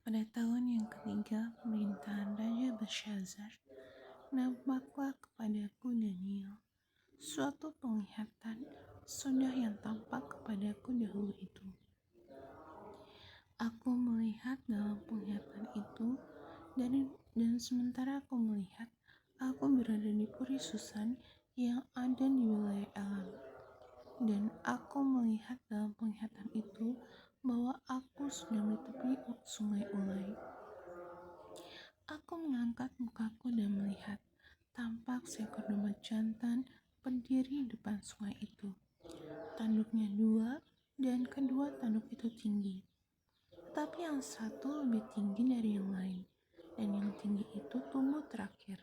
Pada tahun yang ketiga pemerintahan Raja Belshazzar, nampaklah kepadaku Daniel suatu penglihatan sudah yang tampak kepadaku dahulu itu. Aku melihat dalam penglihatan itu, dan sementara aku melihat, aku berada di Puri Susan yang ada di wilayah Elam. Dan aku melihat dalam penglihatan itu bahwa aku sedang di tepi sungai Ulai. Aku mengangkat mukaku dan melihat, tampak seekor domba jantan berdiri di depan sungai itu. Tanduknya 2, dan kedua tanduk itu tinggi. Tetapi yang satu lebih tinggi dari yang lain, dan yang tinggi itu tumbuh terakhir.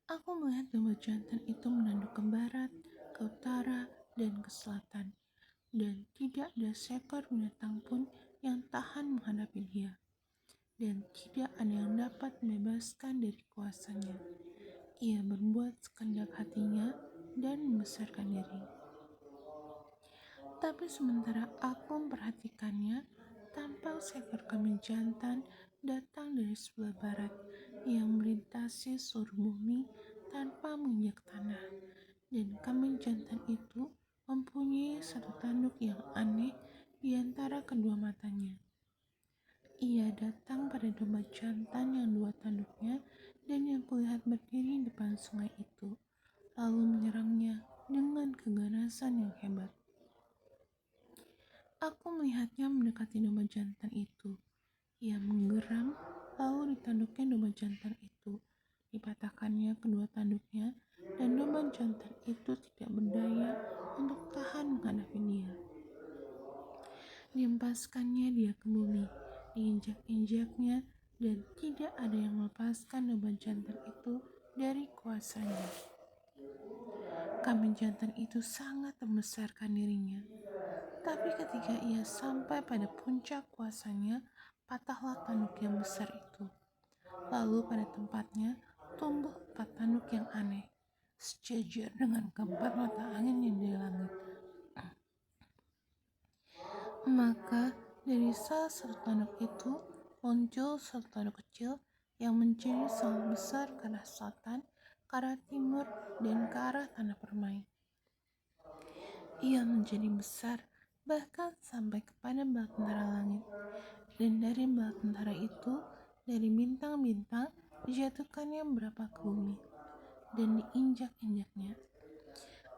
Aku melihat domba jantan itu menanduk ke barat, ke utara, dan ke selatan, dan tidak ada seekor binatang pun yang tahan menghadapi dia, dan tidak ada yang dapat membebaskan dari kuasanya. Ia berbuat sekehendak hatinya dan membesarkan diri. Tapi sementara aku memperhatikannya, tampak seekor kambing jantan datang dari sebelah barat yang melintasi seluruh bumi tanpa menginjak tanah. Dan kambing jantan itu mempunyai satu tanduk yang aneh di antara kedua matanya. Ia datang pada domba jantan yang 2 tanduknya dan yang kulihat berdiri di depan sungai itu, lalu menyerangnya dengan keganasan yang hebat. Aku melihatnya mendekati domba jantan itu. Ia menggeram, lalu ditanduknya domba jantan itu. Dipatahkannya kedua tanduknya, dan domba jantan itu tidak berdaya untuk tahan menghadapi dia. Dihempaskannya dia ke bumi, diinjak-injaknya, dan tidak ada yang melepaskan domba jantan itu dari kuasanya. Kambing jantan itu sangat membesarkan dirinya. Tapi ketika ia sampai pada puncak kuasanya, patahlah tanduk yang besar itu. Lalu pada tempatnya tumbuh 4 tanduk yang aneh, sejajar dengan keempat mata angin yang di langit. Maka dari salah satu tanduk itu muncul satu tanduk kecil yang menjadi sangat besar ke arah selatan, ke arah timur, dan ke arah tanah permai. Ia menjadi besar bahkan sampai kepada bala tentara langit, dan dari bala tentara itu, dari bintang-bintang dijatuhkannya beberapa ke bumi, dan diinjak-injaknya.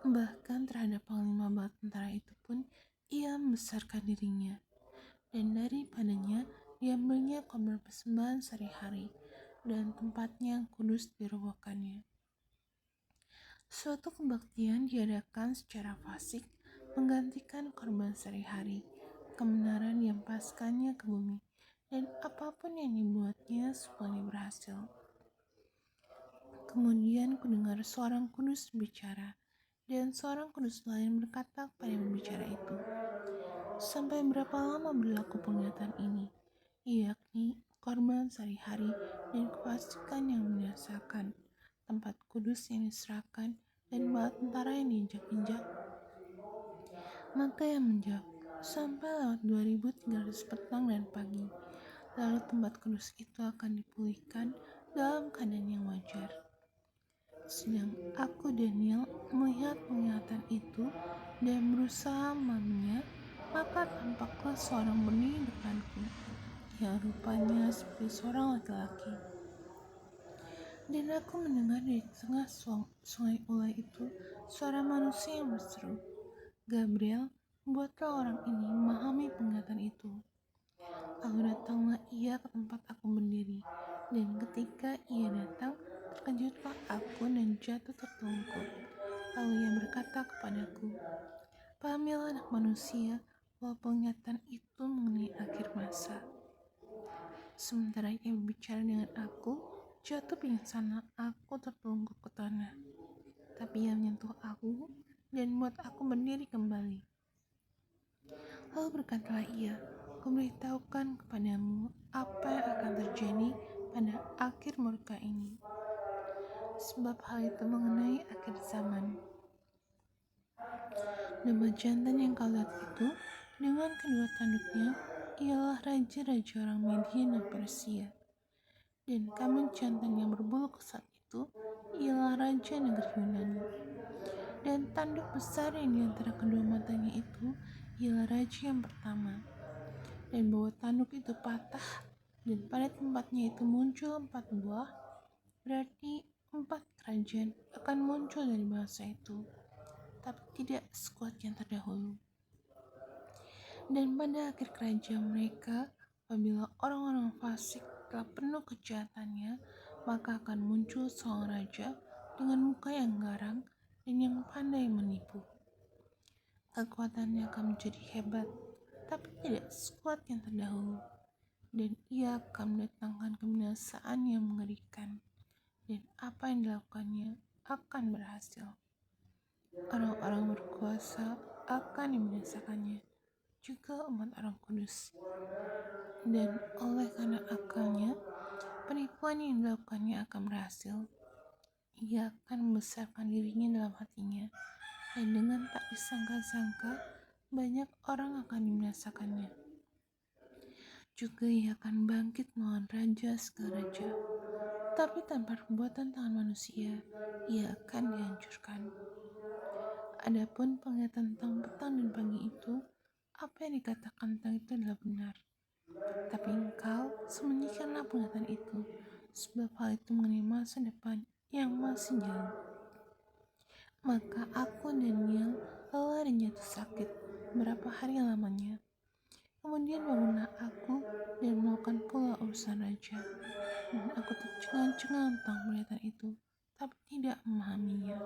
Bahkan terhadap panglima bala tentara itu pun ia membesarkan dirinya, dan daripadanya diambilnya korban persembahan sehari-hari, dan tempatnya yang kudus dirobohkannya. Suatu kebaktian diadakan secara fasik menggantikan korban sehari-hari. Kebenaran dihempaskannya ke bumi, dan apapun yang dibuatnya semuanya berhasil. Kemudian kudengar seorang kudus berbicara, dan seorang kudus lain berkata kepada yang berbicara itu, "Sampai berapa lama berlaku penglihatan ini, yakni korban sehari-hari dan kefasikan yang membinasakan, tempat kudus yang diserahkan, dan bala tentara yang diinjak-injak?" Maka ia menjawab, "Sampai lewat 2300 petang dan pagi, lalu tempat kudus itu akan dipulihkan dalam keadaan yang wajar." Sedang aku Daniel melihat penglihatan itu dan berusaha memahaminya, maka tampaklah seorang berdiri di depanku, yang rupanya seperti seorang laki-laki. Dan aku mendengar dari tengah sungai Ulai itu suara manusia yang berseru, "Gabriel, buatlah orang ini memahami penglihatan itu." Lalu datanglah ia ke tempat aku berdiri, dan ketika ia datang, terkejutlah aku dan jatuh tertelungkup. Lalu ia berkata kepadaku, "Pahamilah anak manusia, bahwa penglihatan itu mengenai akhir masa." Sementara ia berbicara dengan aku, jatuh pingsanlah aku tertelungkup ke tanah. Tapi ia menyentuh aku dan membuat aku berdiri kembali. Lalu berkatalah ia, "Kuberitahukan kepadamu apa yang akan terjadi pada akhir murka ini. Sebab hal itu mengenai akhir zaman. Domba jantan yang kau lihat itu dengan kedua tanduknya ialah raja-raja orang Median dan Persia, dan kambing jantan yang berbulu kesat itu ialah raja negeri Yunani. Dan tanduk besar yang di antara kedua matanya itu ialah raja yang pertama. Dan bahwa tanduk itu patah, dan pada tempatnya itu muncul 4 buah, berarti 4 kerajaan akan muncul dari bangsa itu, tapi tidak sekuat yang terdahulu. Dan pada akhir kerajaan mereka, apabila orang-orang fasik telah penuh kejahatannya, maka akan muncul seorang raja dengan muka yang garang dan yang pandai menipu. Kekuatannya akan menjadi hebat, tapi tidak sekuat yang terdahulu, dan ia akan mendatangkan kebinasaan yang mengerikan, dan apa yang dilakukannya akan berhasil. Orang-orang berkuasa akan dibinasakannya, juga umat orang kudus. Dan oleh karena akalnya, penipuan yang dilakukannya akan berhasil. Ia akan membesarkan dirinya dalam hatinya, dan dengan tak disangka-sangka, banyak orang akan dibinasakannya. Juga ia akan bangkit melawan raja segala raja, tapi tanpa perbuatan tangan manusia, ia akan dihancurkan. Adapun penglihatan tentang petang dan pagi itu, apa yang dikatakan tentang itu adalah benar. Tapi engkau sembunyikanlah penglihatan itu, sebab hal itu mengenai masa depan yang masih jauh. Maka aku Daniel lelah dan jatuh sakit berapa hari lamanya. Kemudian bangunlah aku dan melakukan pula urusan raja. Dan aku tercengang-cengang tentang penglihatan itu, tapi tidak memahaminya.